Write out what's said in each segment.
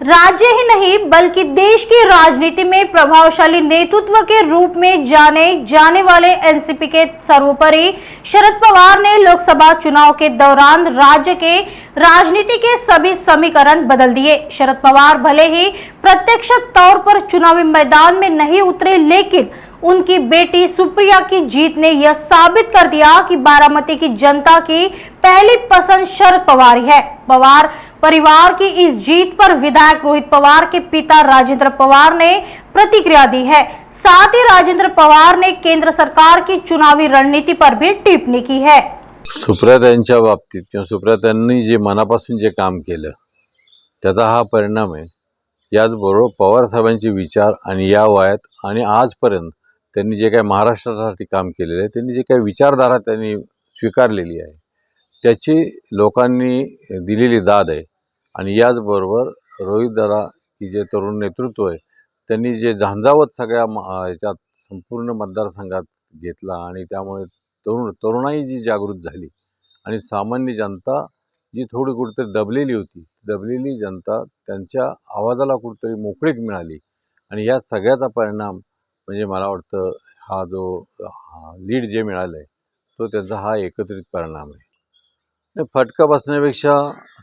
राज्य ही नहीं बल्कि देश की राजनीति में प्रभावशाली नेतृत्व के रूप में जाने जाने वाले एनसीपी के सर्वोपरि शरद पवार ने लोकसभा चुनाव के दौरान राज्य के राजनीति के सभी समीकरण बदल दिए। शरद पवार भले ही प्रत्यक्ष तौर पर चुनावी मैदान में नहीं उतरे, लेकिन उनकी बेटी सुप्रिया की जीत ने यह साबित कर दिया कि बारामती की जनता की पहली पसंद शरद पवार ही है। पवार परिवार की इस जीत पर विधायक रोहित पवार के पिता राजेंद्र पवार ने प्रतिक्रिया दी है। साथ ही राजेंद्र पवार ने केंद्र सरकार की चुनावी रणनीति पर भी टिप्पणी की है। सुप्रियाताईंच्या बाबतीत किंवा सुप्रियाताईंनी जे मनापासून जे काम केलं त्याचा हा परिणाम आहे। याचबरोबर पवार साहेबांचे विचार आणि या वयात आणि आजपर्यंत त्यांनी जे काही महाराष्ट्रासाठी काम केलेले आहे, त्यांनी जे काही विचारधारा त्यांनी स्वीकारलेली आहे त्याची लोकांनी दिलेली दाद आहे। आणि याचबरोबर रोहितदादा की जे तरुण नेतृत्व आहे त्यांनी जे झंझावत सगळ्या याच्यात संपूर्ण मतदारसंघात घेतला आणि त्यामुळे तरुणाई जी जागृत झाली आणि सामान्य जनता जी थोडी कुठेतरी दबलेली जनता त्यांच्या आवाजाला कुठेतरी मोकळीक मिळाली। आणि या सगळ्याचा परिणाम म्हणजे मला वाटतं हा जो लीड जे मिळालं आहे तो त्याचा हा एकत्रित परिणाम आहे। फटका बसण्यापेक्षा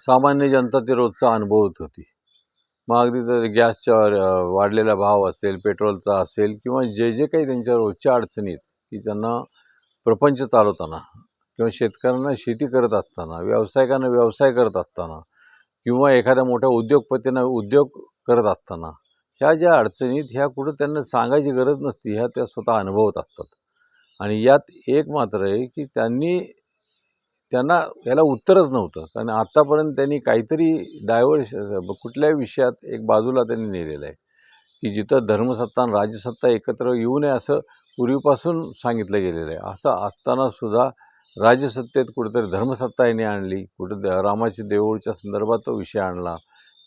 सामान्य जनता ते रोजचा अनुभवत होती। मग अगदी गॅसच्या वाढलेला भाव असेल, पेट्रोलचा असेल किंवा जे जे काही त्यांच्या रोजच्या अडचणीत की त्यांना प्रपंच चालवताना किंवा शेतकऱ्यांना शेती करत असताना, व्यावसायिकांना व्यवसाय करत असताना किंवा एखाद्या मोठ्या उद्योगपतींना उद्योग करत असताना ह्या ज्या अडचणीत ह्या कुठं त्यांना सांगायची गरज नसती, ह्या त्या स्वतः अनुभवत असतात। आणि यात एक मात्र आहे की त्यांना याला उत्तरच नव्हतं, कारण आत्तापर्यंत त्यांनी काहीतरी कुठल्याही विषयात एक बाजूला त्यांनी नेलेलं आहे की जिथं धर्मसत्ता आणि राज्यसत्ता एकत्र येऊ नये असं पूर्वीपासून सांगितलं गेलेलं आहे। असं असताना सुद्धा राज्यसत्तेत कुठेतरी धर्मसत्ता यांनी आणली, कुठं रामाच्या देऊळच्या संदर्भात तो विषय आणला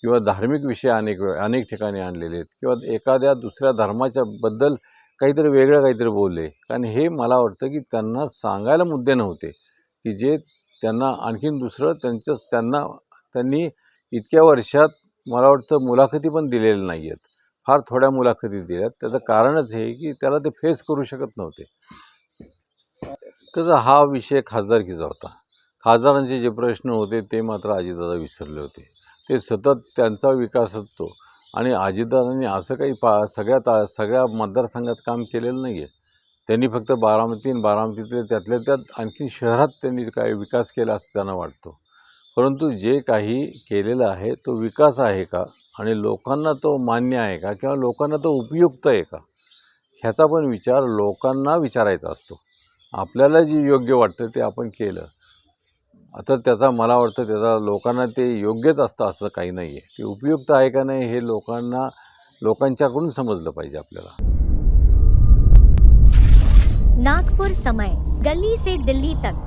किंवा धार्मिक विषय अनेक ठिकाणी आणलेले आहेत किंवा एखाद्या दुसऱ्या धर्माच्या बद्दल काहीतरी वेगळं काहीतरी बोलले। कारण हे मला वाटतं की त्यांना सांगायला मुद्दे नव्हते की जे त्यांना आणखीन दुसरं त्यांनी इतक्या वर्षात मला वाटतं मुलाखती पण दिलेल्या नाही आहेत, फार थोड्या मुलाखती दिल्यात। त्याचं कारणच हे की त्याला ते फेस करू शकत नव्हते। तर हा विषय खासदारकीचा होता। खासदारांचे जे प्रश्न होते ते मात्र अजितदादा विसरले होते। ते सतत त्यांचा विकास असतो आणि अजितदादांनी असं काही सगळ्या मतदारसंघात काम केलेलं नाही आहे। त्यांनी फक्त बारामतीतले त्यातल्या त्यात आणखी शहरात त्यांनी काही विकास केला असं त्यांना वाटतो। परंतु जे काही केलेलं आहे तो विकास आहे का आणि लोकांना तो मान्य आहे का किंवा लोकांना तो उपयुक्त आहे का ह्याचा पण विचार लोकांना विचारायचा असतो। आपल्याला जे योग्य वाटतं ते आपण केलं आता त्याचा मला वाटतं त्याचा लोकांना ते योग्यच असतं असं काही नाही आहे। ते उपयुक्त आहे का नाही हे लोकांच्याकडून समजलं पाहिजे आपल्याला। नागपुर समय, गली से दिल्ली तक।